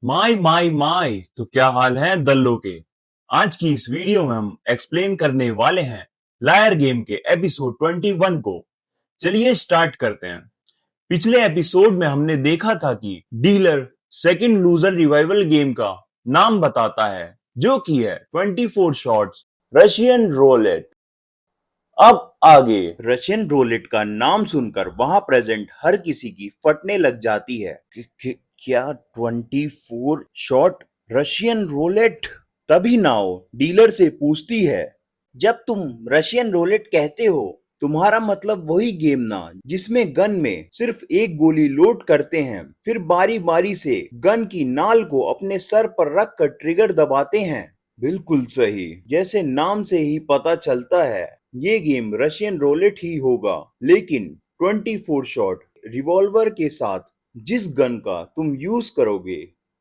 My तो क्या हाल है दल्लो के। आज की इस वीडियो में हम एक्सप्लेन करने वाले हैं लायर गेम के एपिसोड 21 को। चलिए स्टार्ट करते हैं। पिछले एपिसोड में हमने देखा था कि dealer second loser revival game का नाम बताता है, जो कि है 24 शॉट्स रशियन रोलेट। अब आगे रशियन रोलेट का नाम सुनकर वहां प्रेजेंट हर किसी की फटने लग जाती है। क्या 24 शॉट रशियन रोलेट? तभी नाव डीलर से पूछती है, जब तुम रशियन रोलेट कहते हो, तुम्हारा मतलब वही गेम ना जिसमें गन में सिर्फ एक गोली लोड करते हैं, फिर बारी बारी से गन की नाल को अपने सर पर रख कर ट्रिगर दबाते हैं। बिल्कुल सही, जैसे नाम से ही पता चलता है ये गेम रशियन रोलेट ही होगा। लेकिन 24 शॉट रिवॉल्वर के साथ जिस गन का तुम यूज करोगे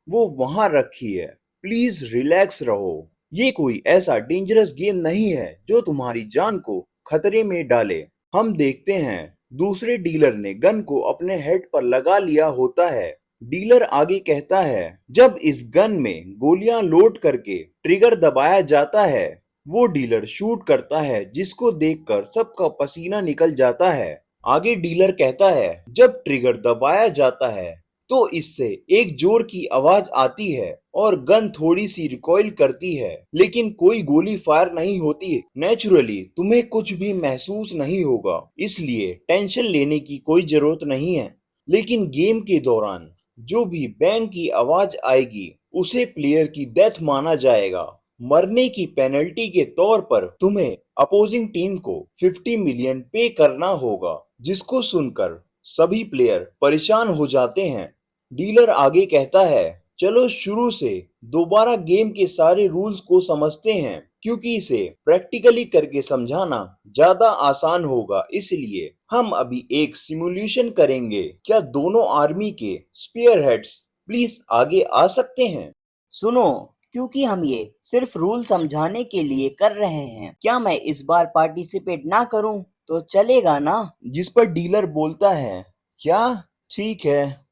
वो वहां रखी है। प्लीज रिलैक्स रहो। ये कोई ऐसा डेंजरस गेम नहीं है जो तुम्हारी जान को खतरे में डाले। हम देखते हैं दूसरे डीलर ने गन को अपने हेड पर लगा लिया होता है। डीलर आगे कहता है, जब इस गन में गोलियां लोड करके ट्रिगर दबाया जाता है, वो डीलर शूट करता है जिसको देखकर सबका पसीना निकल जाता है। आगे डीलर कहता है, जब ट्रिगर दबाया जाता है तो इससे एक जोर की आवाज आती है और गन थोड़ी सी रिकॉइल करती है, लेकिन कोई गोली फायर नहीं होती। नेचुरली तुम्हें कुछ भी महसूस नहीं होगा, इसलिए टेंशन लेने की कोई जरूरत नहीं है। लेकिन गेम के दौरान जो भी बैंग की आवाज आएगी उसे प्लेयर की डेथ माना जाएगा। मरने की पेनल्टी के तौर पर तुम्हें अपोजिंग टीम को 50 मिलियन पे करना होगा, जिसको सुनकर सभी प्लेयर परेशान हो जाते हैं। डीलर आगे कहता है, चलो शुरू से दोबारा गेम के सारे रूल्स को समझते हैं, क्योंकि इसे प्रैक्टिकली करके समझाना ज्यादा आसान होगा। इसलिए हम अभी एक सिमुलेशन करेंगे। क्या दोनों आर्मी के स्पीयर हेड्स प्लीज आगे आ सकते हैं? सुनो, क्योंकि हम ये सिर्फ रूल समझाने के लिए कर रहे हैं, क्या मैं इस बार पार्टिसिपेट ना करूं तो चलेगा ना? जिस पर डीलर बोलता है, क्या ठीक है।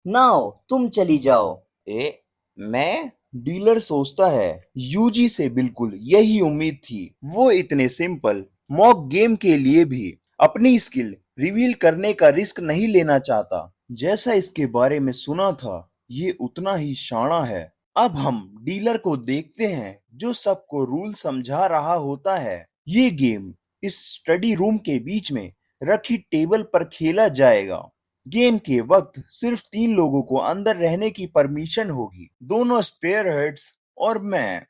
नाओ, तुम चली जाओ। मैं? डीलर सोचता है, यूजी से बिल्कुल यही उम्मीद थी। वो इतने सिंपल मॉक गेम के लिए भी अपनी स्किल रिवील करने का रिस्क नहीं लेना चाहता। जैसा इसके बारे में सुना था, ये उतना ही शाना है। अब हम डीलर को देखते हैं जो सबको रूल समझा रहा होता है। ये गेम इस स्टडी रूम के बीच में रखी टेबल पर खेला जाएगा। गेम के वक्त सिर्फ 3 लोगों को अंदर रहने की परमिशन होगी, दोनों स्पेयर हेड्स और मैं,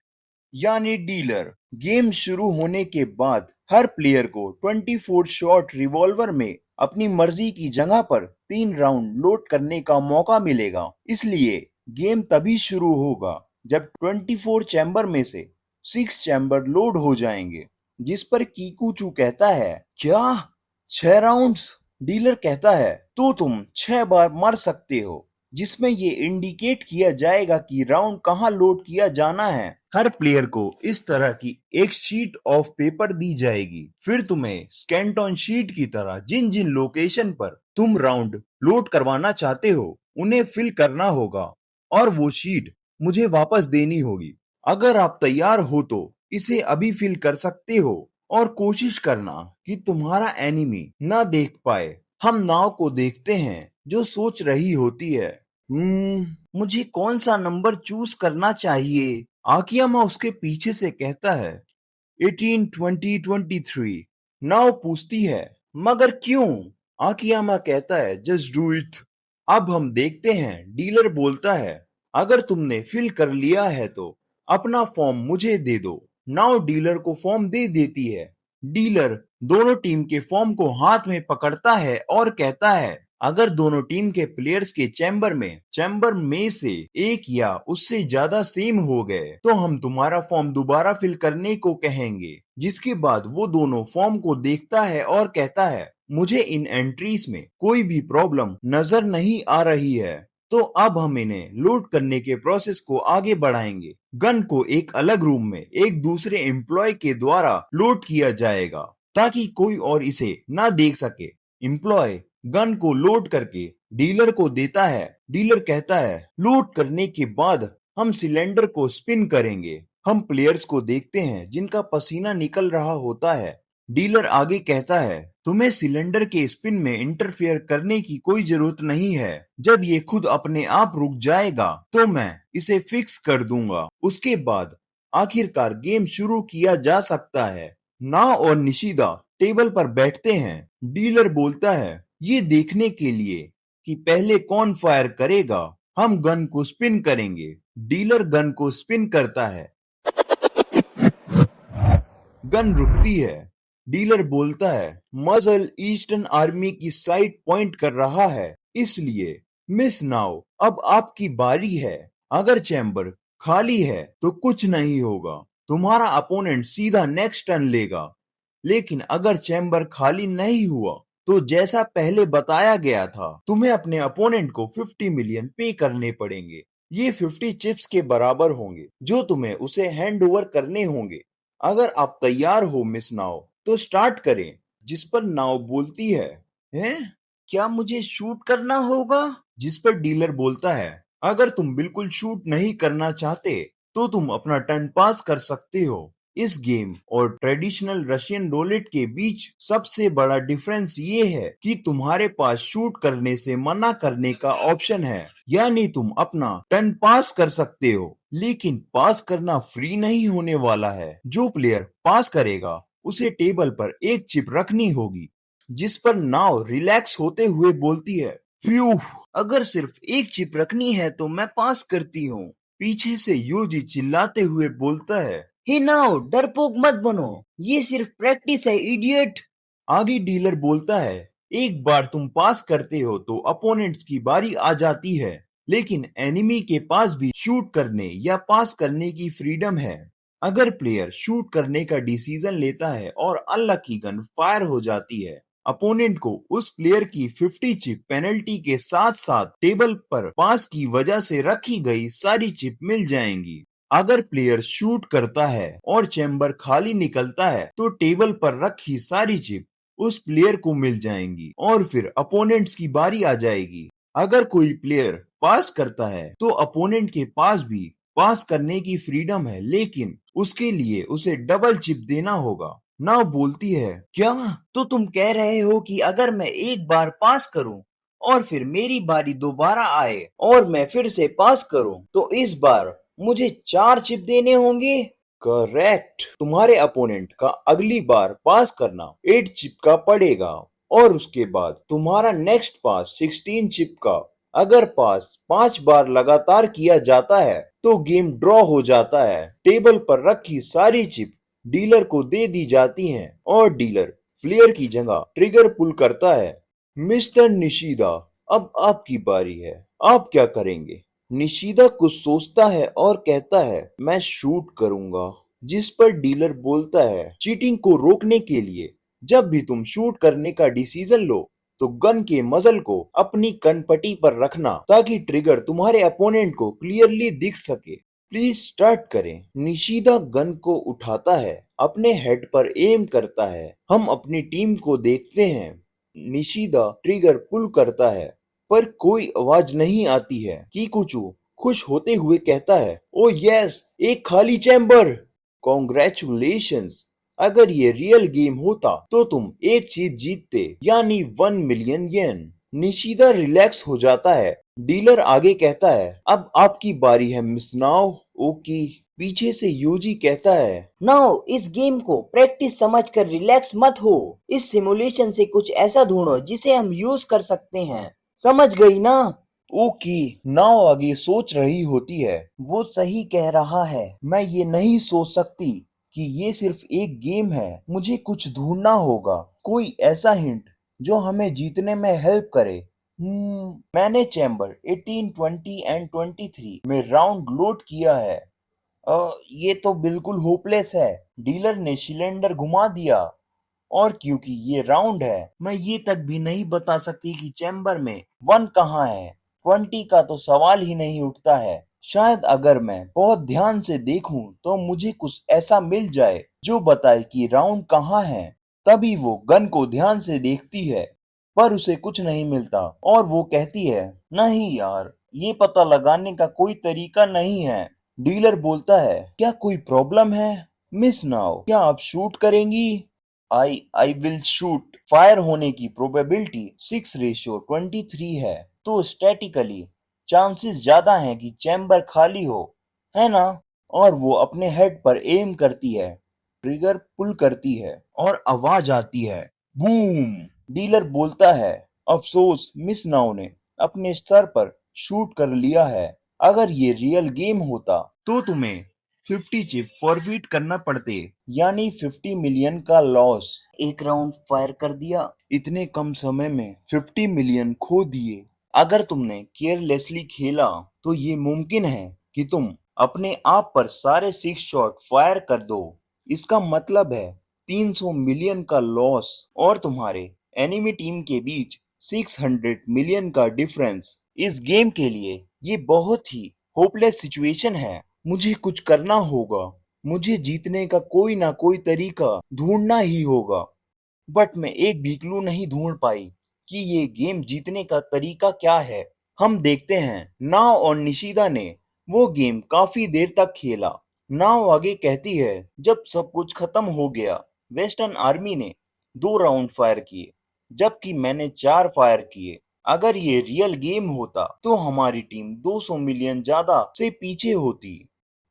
यानी डीलर। गेम शुरू होने के बाद हर प्लेयर को 24 शॉट रिवॉल्वर में अपनी मर्जी की जगह पर 3 राउंड लोड करने का मौका मिलेगा। इसलिए गेम तभी शुरू होगा जब 24 चैम्बर में से 6 चैम्बर लोड हो जाएंगे। जिस पर कीकूचू कहता है, क्या 6 राउंड्स? डीलर कहता है, तो तुम 6 बार मर सकते हो, जिसमें ये इंडिकेट किया जाएगा कि राउंड कहाँ लोड किया जाना है। हर प्लेयर को इस तरह की एक शीट ऑफ पेपर दी जाएगी। फिर तुम्हें स्कैंटन शीट की तरह जिन जिन लोकेशन पर तुम राउंड लोड करवाना चाहते हो उन्हें फिल करना होगा, और वो शीट मुझे वापस देनी होगी। अगर आप तैयार हो तो इसे अभी फिल कर सकते हो, और कोशिश करना कि तुम्हारा एनिमी ना देख पाए। हम नाव को देखते हैं जो सोच रही होती है, मुझे कौन सा नंबर चूज करना चाहिए? आकियामा उसके पीछे से कहता है, 18, 20, 23। नाव पूछती है, मगर क्यों? आकियामा कहता है, जस्ट डू इट। अब हम देखते हैं डीलर बोलता है, अगर तुमने फिल कर लिया है तो अपना फॉर्म मुझे दे दो। नाउ डीलर को फॉर्म दे देती है। डीलर दोनों टीम के फॉर्म को हाथ में पकड़ता है और कहता है, अगर दोनों टीम के प्लेयर्स के चैम्बर में से एक या उससे ज्यादा सेम हो गए तो हम तुम्हारा फॉर्म दोबारा फिल करने को कहेंगे। जिसके बाद वो दोनों फॉर्म को देखता है और कहता है, मुझे इन एंट्रीज में कोई भी प्रॉब्लम नजर नहीं आ रही है, तो अब हम इन्हें लोड करने के प्रोसेस को आगे बढ़ाएंगे। गन को एक अलग रूम में एक दूसरे एम्प्लॉय के द्वारा लोड किया जाएगा ताकि कोई और इसे ना देख सके। एम्प्लॉय गन को लोड करके डीलर को देता है। डीलर कहता है, लोड करने के बाद हम सिलेंडर को स्पिन करेंगे। हम प्लेयर्स को देखते हैं जिनका पसीना निकल रहा होता है। डीलर आगे कहता है, तुम्हें सिलेंडर के स्पिन में इंटरफेयर करने की कोई जरूरत नहीं है। जब ये खुद अपने आप रुक जाएगा तो मैं इसे फिक्स कर दूंगा। उसके बाद आखिरकार गेम शुरू किया जा सकता है। नाओ और निशिदा टेबल पर बैठते हैं। डीलर बोलता है, ये देखने के लिए कि पहले कौन फायर करेगा, हम गन को स्पिन करेंगे। डीलर गन को स्पिन करता है। गन रुकती है। डीलर बोलता है, मजल ईस्टर्न आर्मी की साइड पॉइंट कर रहा है, इसलिए मिस नाउ अब आपकी बारी है। अगर चैम्बर खाली है तो कुछ नहीं होगा, तुम्हारा अपोनेंट सीधा नेक्स्ट टर्न लेगा। लेकिन अगर चैम्बर खाली नहीं हुआ तो जैसा पहले बताया गया था, तुम्हें अपने अपोनेंट को 50 मिलियन पे करने पड़ेंगे। ये 50 चिप्स के बराबर होंगे जो तुम्हें उसे हैंड ओवर करने होंगे। अगर आप तैयार हो मिस नाव तो स्टार्ट करें। जिस पर नाव बोलती है, हैं? क्या मुझे शूट करना होगा? जिस पर डीलर बोलता है, अगर तुम बिल्कुल शूट नहीं करना चाहते तो तुम अपना टर्न पास कर सकते हो। इस गेम और ट्रेडिशनल रशियन रोलेट के बीच सबसे बड़ा डिफरेंस ये है कि तुम्हारे पास शूट करने से मना करने का ऑप्शन है, यानी तुम अपना टर्न पास कर सकते हो, लेकिन पास करना फ्री नहीं होने वाला है। जो प्लेयर पास करेगा उसे टेबल पर एक चिप रखनी होगी। जिस पर नाव रिलैक्स होते हुए बोलती है, फ्यू, अगर सिर्फ एक चिप रखनी है तो मैं पास करती हूँ। पीछे से यूजी चिल्लाते हुए बोलता है, हे नाउ, डरपोक मत बनो, ये सिर्फ प्रैक्टिस है इडियट। आगे डीलर बोलता है, एक बार तुम पास करते हो तो अपोनेंट्स की बारी आ जाती है, लेकिन एनिमी के पास भी शूट करने या पास करने की फ्रीडम है। अगर प्लेयर शूट करने का डिसीजन लेता है और अनलकी गन फायर हो जाती है, अपोनेंट को उस प्लेयर की 50 चिप पेनल्टी के साथ साथ टेबल पर पास की वजह से रखी गई सारी चिप मिल जाएंगी। अगर प्लेयर शूट करता है और चैम्बर खाली निकलता है तो टेबल पर रखी सारी चिप उस प्लेयर को मिल जाएंगी और फिर अपोनेंट्स की बारी आ जाएगी। अगर कोई प्लेयर पास करता है तो अपोनेंट के पास भी पास करने की फ्रीडम है, लेकिन उसके लिए उसे डबल चिप देना होगा। नाव बोलती है, क्या तो तुम कह रहे हो कि अगर मैं एक बार पास करूं और फिर मेरी बारी दोबारा आए और मैं फिर से पास करूं तो इस बार मुझे 4 चिप देने होंगे? करेक्ट। तुम्हारे अपोनेंट का अगली बार पास करना 8 चिप का पड़ेगा और उसके बाद तुम्हारा नेक्स्ट पास 16 चिप का। अगर पास 5 बार लगातार किया जाता है तो गेम ड्रॉ हो जाता है। टेबल पर रखी सारी चिप डीलर को दे दी जाती हैं और डीलर प्लेयर की जगह ट्रिगर पुल करता है। मिस्टर निशिदा, अब आपकी बारी है, आप क्या करेंगे? निशिदा कुछ सोचता है और कहता है, मैं शूट करूंगा। जिस पर डीलर बोलता है, चीटिंग को रोकने के लिए जब भी तुम शूट करने का डिसीजन लो तो गन के मजल को अपनी कनपट्टी पर रखना ताकि ट्रिगर तुम्हारे अपोनेंट को क्लियरली दिख सके। प्लीज स्टार्ट करें। निशिदा गन को उठाता है, अपने हेड पर एम करता है। हम अपनी टीम को देखते हैं। निशिदा ट्रिगर पुल करता है पर कोई आवाज नहीं आती है। कीकुचू खुश होते हुए कहता है, ओ यस, एक खाली चैम्बर। कॉन्ग्रेचुलेशंस, अगर ये रियल गेम होता तो तुम एक चीज जीतते, यानी 1 मिलियन येन। निशिदा रिलैक्स हो जाता है। डीलर आगे कहता है, अब आपकी बारी है मिस नाव। ओके। पीछे से यूजी कहता है, नाउ इस गेम को प्रैक्टिस समझकर रिलैक्स मत हो। इस सिमुलेशन से कुछ ऐसा ढूंढो जिसे हम यूज कर सकते हैं। समझ गई ना? ओके। नाव आगे सोच रही होती है, वो सही कह रहा है। मैं ये नहीं सोच सकती कि ये सिर्फ एक गेम है। मुझे कुछ ढूंढना होगा, कोई ऐसा हिंट जो हमें जीतने में हेल्प करे। मैंने चैम्बर 18, 20 एंड 23 में राउंड लोड किया है। ये तो बिल्कुल होपलेस है। डीलर ने सिलेंडर घुमा दिया और क्योंकि ये राउंड है, मैं ये तक भी नहीं बता सकती कि चैम्बर में 1 कहाँ है। 20 का तो सवाल ही नहीं उठता है। शायद अगर मैं बहुत ध्यान से देखूं तो मुझे कुछ ऐसा मिल जाए जो बताए कि राउंड कहाँ है। तभी वो गन को ध्यान से देखती है। पर उसे कुछ नहीं मिलता और वो कहती है, नहीं यार, ये पता लगाने का कोई तरीका नहीं है। डीलर बोलता है, क्या कोई प्रॉब्लम है मिस नाउ, क्या आप शूट करेंगी? I will shoot. फायर होने की प्रोबेबिलिटी 6:23 है, तो स्टैटिकली चांसेस ज्यादा हैं कि चैम्बर खाली हो, है ना? और वो अपने हेड पर एम करती है, ट्रिगर पुल करती है और आवाज आती है, बूम। डीलर बोलता है, अफसोस मिस नाउ ने अपने स्तर पर शूट कर लिया है। अगर ये रियल गेम होता तो तुम्हें 50 चिप फॉरफिट करना पड़ते, यानी 50 मिलियन का लॉस। एक राउंड फायर कर दिया। इतने कम समय में 50 मिलियन खो दिए। अगर तुमने केयरलेसली खेला तो ये मुमकिन है कि तुम अपने आप पर सारे 6 शॉट फायर कर दो। इसका मतलब है 300 मिलियन का लॉस और तुम्हारे एनिमी टीम के बीच 600 मिलियन का डिफरेंस। इस गेम के लिए ये बहुत ही होपलेस सिचुएशन है। मुझे कुछ करना होगा। मुझे जीतने का कोई ना कोई तरीका ढूंढना ही होगा। बट मैं एक भी क्लू नहीं ढूंढ पाई कि ये गेम जीतने का तरीका क्या है। हम देखते हैं नाव और निशिदा ने वो गेम काफी देर तक खेला। नाव आगे कहती है, जब सब कुछ खत्म हो गया, वेस्टर्न आर्मी ने 2 राउंड फायर किए, जबकि मैंने 4 फायर किए। अगर ये रियल गेम होता तो हमारी टीम 200 मिलियन ज्यादा से पीछे होती।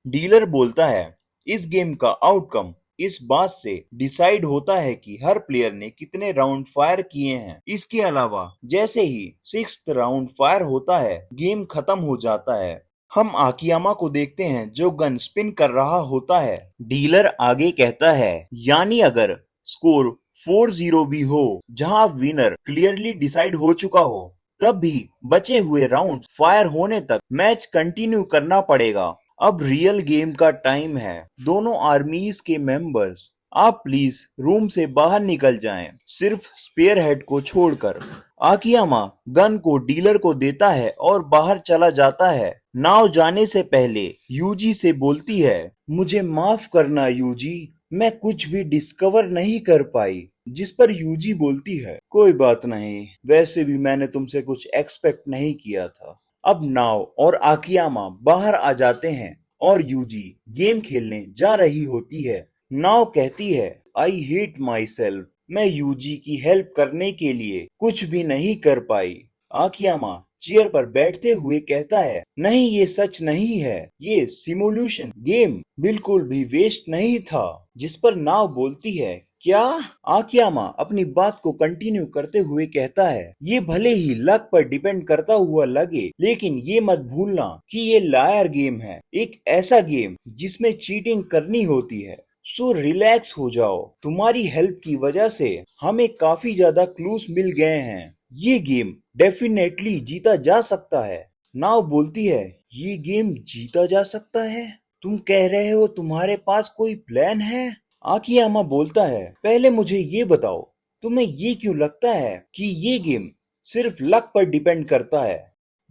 डीलर बोलता है, इस गेम का आउटकम इस बात से डिसाइड होता है कि हर प्लेयर ने कितने राउंड फायर किए हैं। इसके अलावा जैसे ही 6th राउंड फायर होता है, गेम खत्म हो जाता है। हम आकियामा को देखते हैं जो गन स्पिन कर रहा होता है। डीलर आगे कहता है, यानी अगर स्कोर 4-0 भी हो, जहां विनर क्लियरली डिसाइड हो चुका हो, तब भी बचे हुए राउंड फायर होने तक मैच कंटिन्यू करना पड़ेगा। अब रियल गेम का टाइम है। दोनों आर्मीज के मेंबर्स, आप प्लीज रूम से बाहर निकल जाएं, सिर्फ स्पेयर हेड को छोड़कर। आकियामा गन को डीलर को देता है और बाहर चला जाता है। नाव जाने से पहले यूजी से बोलती है, मुझे माफ करना यूजी, मैं कुछ भी डिस्कवर नहीं कर पाई। जिस पर यूजी बोलती है, कोई बात नहीं, वैसे भी मैंने तुमसे कुछ एक्सपेक्ट नहीं किया था। अब नाव और आकियामा बाहर आ जाते हैं और यूजी गेम खेलने जा रही होती है। नाव कहती है, आई हेट माई सेल्फ, मैं यूजी की हेल्प करने के लिए कुछ भी नहीं कर पाई। आकियामा चेयर पर बैठते हुए कहता है, नहीं ये सच नहीं है, ये सिमुलेशन गेम बिल्कुल भी वेस्ट नहीं था। जिस पर नाव बोलती है, क्या? आकियामा अपनी बात को कंटिन्यू करते हुए कहता है, ये भले ही लक पर डिपेंड करता हुआ लगे, लेकिन ये मत भूलना कि ये लायर गेम है, एक ऐसा गेम जिसमें चीटिंग करनी होती है। सो रिलैक्स हो जाओ, तुम्हारी हेल्प की वजह से हमें काफी ज्यादा क्लूज मिल गए हैं। ये गेम डेफिनेटली जीता जा सकता है। नाव बोलती है, ये गेम जीता जा सकता है? तुम कह रहे हो तुम्हारे पास कोई प्लान है? आकियामा बोलता है, पहले मुझे ये बताओ, तुम्हें ये क्यों लगता है कि ये गेम सिर्फ लक पर डिपेंड करता है?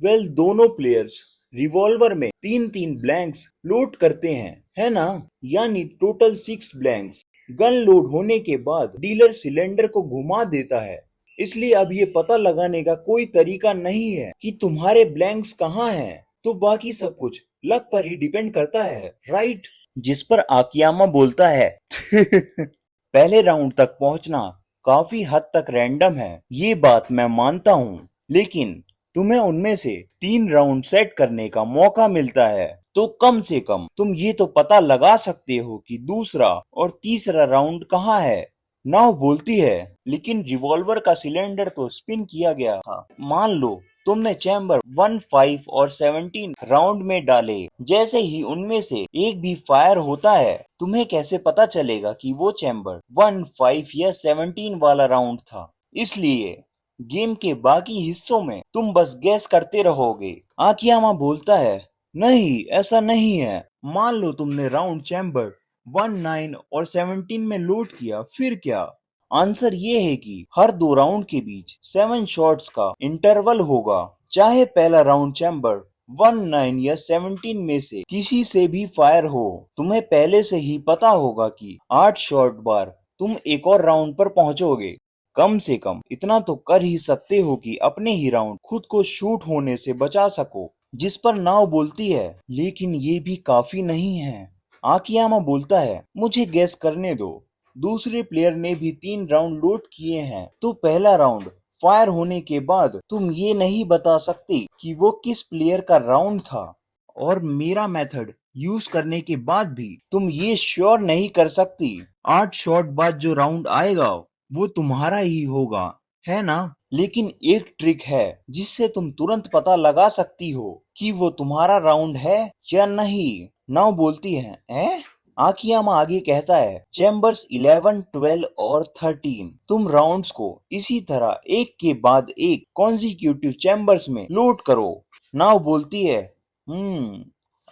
वेल, दोनों प्लेयर्स रिवॉल्वर में 3-3 ब्लैंक्स लोड करते हैं, है ना? यानी टोटल 6 ब्लैंक्स। गन लोड होने के बाद डीलर सिलेंडर को घुमा देता है, इसलिए अब ये पता लगाने का कोई तरीका नहीं है कि तुम्हारे ब्लैंक्स कहाँ हैं। तो बाकी सब कुछ लक पर ही डिपेंड करता है, राइट? जिस पर आकियामा बोलता है, पहले राउंड तक पहुंचना काफी हद तक रैंडम है, ये बात मैं मानता हूँ, लेकिन तुम्हें उनमें से 3 राउंड सेट करने का मौका मिलता है, तो कम से कम तुम ये तो पता लगा सकते हो कि दूसरा और तीसरा राउंड कहाँ है। नाव बोलती है, लेकिन रिवॉल्वर का सिलेंडर तो स्पिन किया गया था। मान लो तुमने चैम्बर 1, 5 और 17 राउंड में डाले, जैसे ही उनमें से एक भी फायर होता है, तुम्हें कैसे पता चलेगा कि वो चैम्बर 1, 5 या 17 वाला राउंड था? इसलिए गेम के बाकी हिस्सों में तुम बस गैस करते रहोगे। आकियामा बोलता है, नहीं ऐसा नहीं है। मान लो तुमने राउंड चैम्बर 1, 9 और 17 में लोड किया, फिर क्या? आंसर ये है कि हर 2 राउंड के बीच 7 शॉट्स का इंटरवल होगा। चाहे पहला राउंड चैम्बर 1, 9 या 17 में से किसी से भी फायर हो, तुम्हें पहले से ही पता होगा कि 8 शॉट बार तुम एक और राउंड पर पहुंचोगे। कम से कम इतना तो कर ही सकते हो कि अपने ही राउंड खुद को शूट होने से बचा सको। जिस पर नाव बोलती है, लेकिन ये भी काफी नहीं है। आकियामा बोलता है, मुझे गैस करने दो। दूसरे प्लेयर ने भी 3 राउंड लोड किए हैं, तो पहला राउंड फायर होने के बाद तुम ये नहीं बता सकते कि वो किस प्लेयर का राउंड था। और मेरा मेथड यूज करने के बाद भी तुम ये श्योर नहीं कर सकती 8 शॉट बाद जो राउंड आएगा वो तुम्हारा ही होगा, है ना? लेकिन एक ट्रिक है जिससे तुम तुरंत पता लगा सकती हो कि वो तुम्हारा राउंड है या नहीं। नाउ बोलती है? आकियामा आगे कहता है, चैम्बर्स 11, 12 और 13 तुम राउंड्स को इसी तरह एक के बाद एक कॉन्जिक्यूटिव चैम्बर्स में लोड करो। नाउ बोलती है,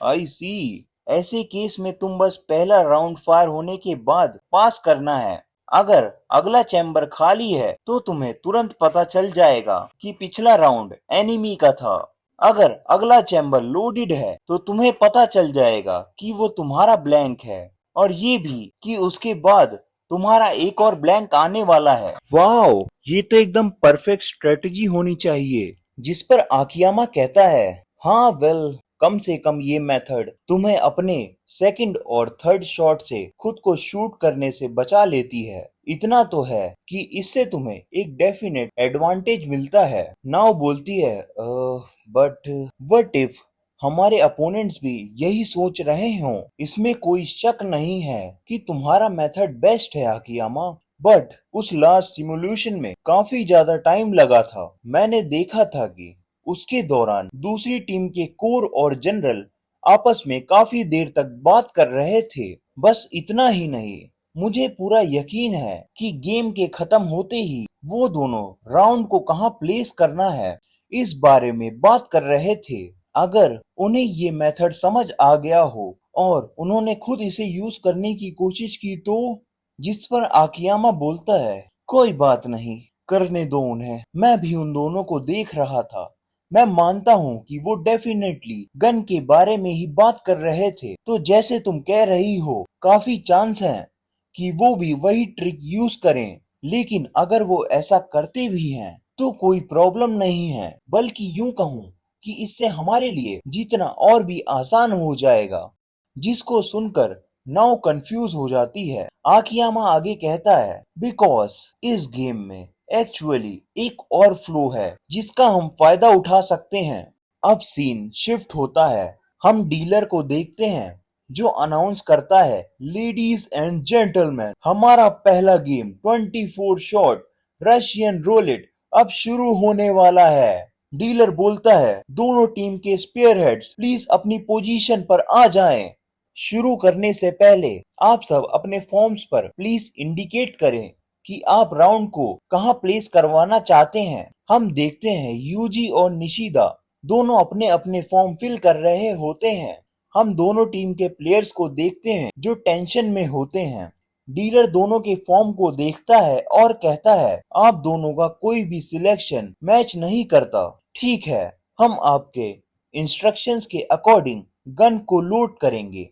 आई सी। ऐसे केस में तुम बस पहला राउंड फायर होने के बाद पास करना है। अगर अगला चैम्बर खाली है तो तुम्हें तुरंत पता चल जाएगा कि पिछला राउंड एनिमी का था। अगर अगला चैम्बर लोडेड है तो तुम्हें पता चल जाएगा कि वो तुम्हारा ब्लैंक है, और ये भी कि उसके बाद तुम्हारा एक और ब्लैंक आने वाला है। वाओ, ये तो एकदम परफेक्ट स्ट्रेटजी होनी चाहिए। जिस पर आकियामा कहता है, हाँ वेल, कम से कम ये मेथड तुम्हें अपने सेकंड और थर्ड शॉट से खुद को शूट करने से बचा लेती है। इतना तो है कि इससे तुम्हें एक डेफिनेट एडवांटेज मिलता है। नाउ बोलती है, बट व्हाट इफ हमारे अपोनेंट्स भी यही सोच रहे हों? इसमें कोई शक नहीं है कि तुम्हारा मेथड बेस्ट है आकियामा, बट उस लास्ट सिमुलेशन में काफी ज्यादा टाइम लगा था। मैंने देखा था कि उसके दौरान दूसरी टीम के कोर और जनरल आपस में काफी देर तक बात कर रहे थे। बस इतना ही नहीं, मुझे पूरा यकीन है कि गेम के खत्म होते ही वो दोनों राउंड को कहां प्लेस करना है इस बारे में बात कर रहे थे। अगर उन्हें ये मेथड समझ आ गया हो और उन्होंने खुद इसे यूज करने की कोशिश की तो? जिस पर आकियामा बोलता है, कोई बात नहीं, करने दो उन्हें, मैं भी उन दोनों को देख रहा था। मैं मानता हूँ कि वो डेफिनेटली गन के बारे में ही बात कर रहे थे, तो जैसे तुम कह रही हो काफी चांस है कि वो भी वही ट्रिक यूज करें। लेकिन अगर वो ऐसा करते भी हैं तो कोई प्रॉब्लम नहीं है, बल्कि यूं कहूँ कि इससे हमारे लिए जीतना और भी आसान हो जाएगा। जिसको सुनकर नाव कंफ्यूज हो जाती है। आकियामा आगे कहता है, बिकॉज इस गेम में एक्चुअली एक और फ्लो है जिसका हम फायदा उठा सकते हैं। अब सीन शिफ्ट होता है। हम डीलर को देखते हैं जो अनाउंस करता है, लेडीज एंड जेंटलमैन, हमारा पहला गेम 24 शॉट रशियन रोलेट अब शुरू होने वाला है। डीलर बोलता है, दोनों टीम के स्पेयर हेड्स प्लीज अपनी पोजीशन पर आ जाएं। शुरू करने से पहले आप सब अपने फॉर्म्स पर प्लीज इंडिकेट करें कि आप राउंड को कहां प्लेस करवाना चाहते हैं। हम देखते हैं यूजी और निशिदा दोनों अपने अपने फॉर्म फिल कर रहे होते हैं। हम दोनों टीम के प्लेयर्स को देखते हैं जो टेंशन में होते हैं। डीलर दोनों के फॉर्म को देखता है और कहता है, आप दोनों का कोई भी सिलेक्शन मैच नहीं करता। ठीक है, हम आपके इंस्ट्रक्शंस के अकॉर्डिंग गन को लोड करेंगे।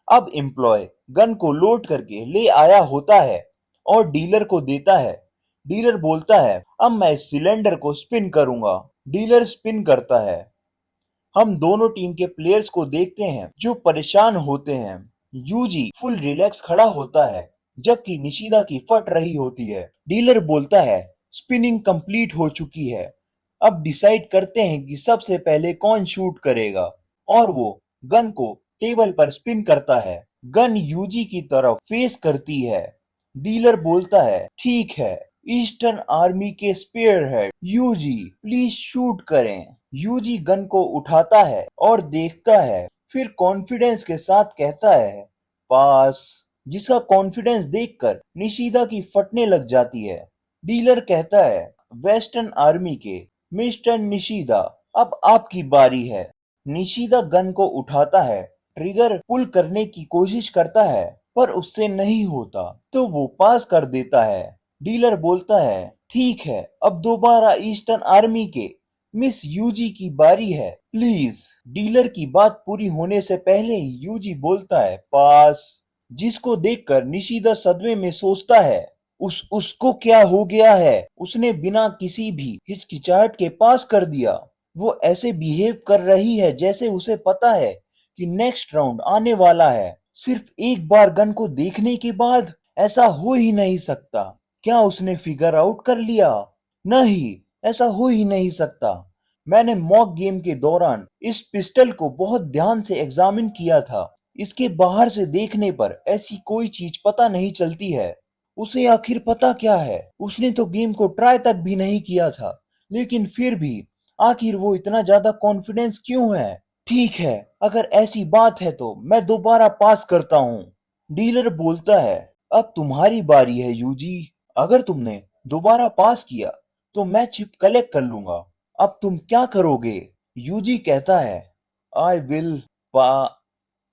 अब एम्प्लॉय गन को लोड करके ले आया होता है और डीलर को देता है। डीलर बोलता है, अब मैं इस सिलेंडर को स्पिन करूंगा। डीलर स्पिन करता है। हम दोनों टीम के प्लेयर्स को देखते हैं जो परेशान होते हैं। यूजी फुल रिलैक्स खड़ा होता है जबकि निशिदा की फट रही होती है। डीलर बोलता है, स्पिनिंग कंप्लीट हो चुकी है, अब डिसाइड करते हैं कि सबसे पहले कौन शूट करेगा। और वो गन को टेबल पर स्पिन करता है। गन यूजी की तरफ फेस करती है। डीलर बोलता है, ठीक है, ईस्टर्न आर्मी के स्पेयर हेड यूजी प्लीज शूट करें। यूजी गन को उठाता है और देखता है, फिर कॉन्फिडेंस के साथ कहता है, पास। जिसका कॉन्फिडेंस देखकर निशिदा की फटने लग जाती है। डीलर कहता है, वेस्टर्न आर्मी के मिस्टर निशिदा, अब आपकी बारी है। निशिदा गन को उठाता है, ट्रिगर पुल करने की कोशिश करता है, पर उससे नहीं होता, तो वो पास कर देता है। डीलर बोलता है, ठीक है, अब दोबारा ईस्टर्न आर्मी के मिस यूजी की बारी है, प्लीज। डीलर की बात पूरी होने से पहले ही यूजी बोलता है, पास। जिसको देखकर निशिदा सदमे में सोचता है, उसको क्या हो गया है? उसने बिना किसी भी हिचकिचाहट के पास कर दिया। वो ऐसे बिहेव कर रही है जैसे उसे पता है कि नेक्स्ट राउंड आने वाला है। सिर्फ एक बार गन को देखने के बाद ऐसा हो ही नहीं सकता। क्या उसने फिगर आउट कर लिया? नहीं, ऐसा हो ही नहीं सकता। मैंने मॉक गेम के दौरान इस पिस्टल को बहुत ध्यान से एग्जामिन किया था। इसके बाहर से देखने पर ऐसी कोई चीज पता नहीं चलती है। उसे आखिर पता क्या है? उसने तो गेम को ट्राई तक भी नहीं किया था, लेकिन फिर भी आखिर वो इतना ज्यादा कॉन्फिडेंस क्यों है? ठीक है, अगर ऐसी बात है तो मैं दोबारा पास करता हूँ। डीलर बोलता है, अब तुम्हारी बारी है यूजी। अगर तुमने दोबारा पास किया तो मैं चिप कलेक्ट कर लूंगा। अब तुम क्या करोगे? यूजी कहता है, आई विल पा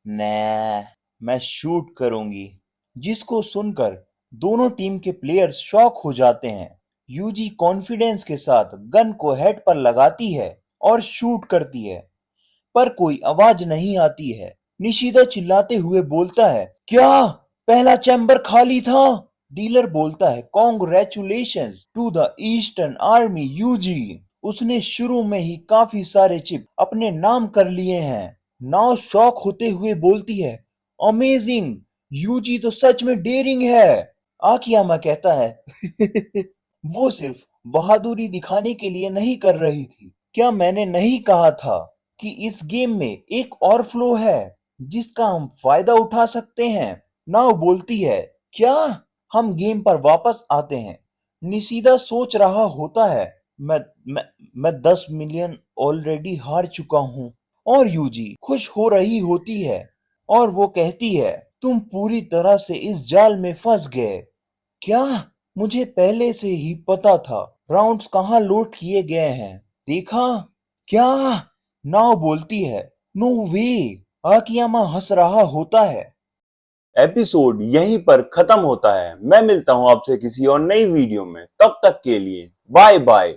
नै मैं शूट करूंगी। जिसको सुनकर दोनों टीम के प्लेयर्स शॉक हो जाते हैं। यूजी कॉन्फिडेंस के साथ गन को हेड पर लगाती है और शूट करती है, पर कोई आवाज नहीं आती है। निशिदा चिल्लाते हुए बोलता है, क्या पहला चैम्बर खाली था? डीलर बोलता है, congratulations to the eastern army यूजी। उसने शुरू में ही काफी सारे चिप अपने नाम कर लिए हैं। नाव शॉक होते हुए बोलती है, अमेजिंग, यूजी तो सच में डेयरिंग है। आकियामा कहता है, वो सिर्फ बहादुरी दिखाने के लिए नहीं कर रही थी। क्या मैंने नहीं कहा था कि इस गेम में एक और फ्लो है जिसका हम फायदा उठा सकते हैं? नाव बोलती है, क्या? हम गेम पर वापस आते हैं। निशिदा सोच रहा होता है, मैं मैं मैं 10 मिलियन ऑलरेडी हार चुका हूँ। और यूजी खुश हो रही होती है और वो कहती है, तुम पूरी तरह से इस जाल में फंस गए। क्या? मुझे पहले से ही पता था। राउंड्स कहाँ लोड किए गए हैं, देखा? क्या? नाव बोलती है, नो वे। आकियामा हंस रहा होता है। एपिसोड यहीं पर खत्म होता है। मैं मिलता हूँ आपसे किसी और नई वीडियो में। तब तक के लिए बाय बाय।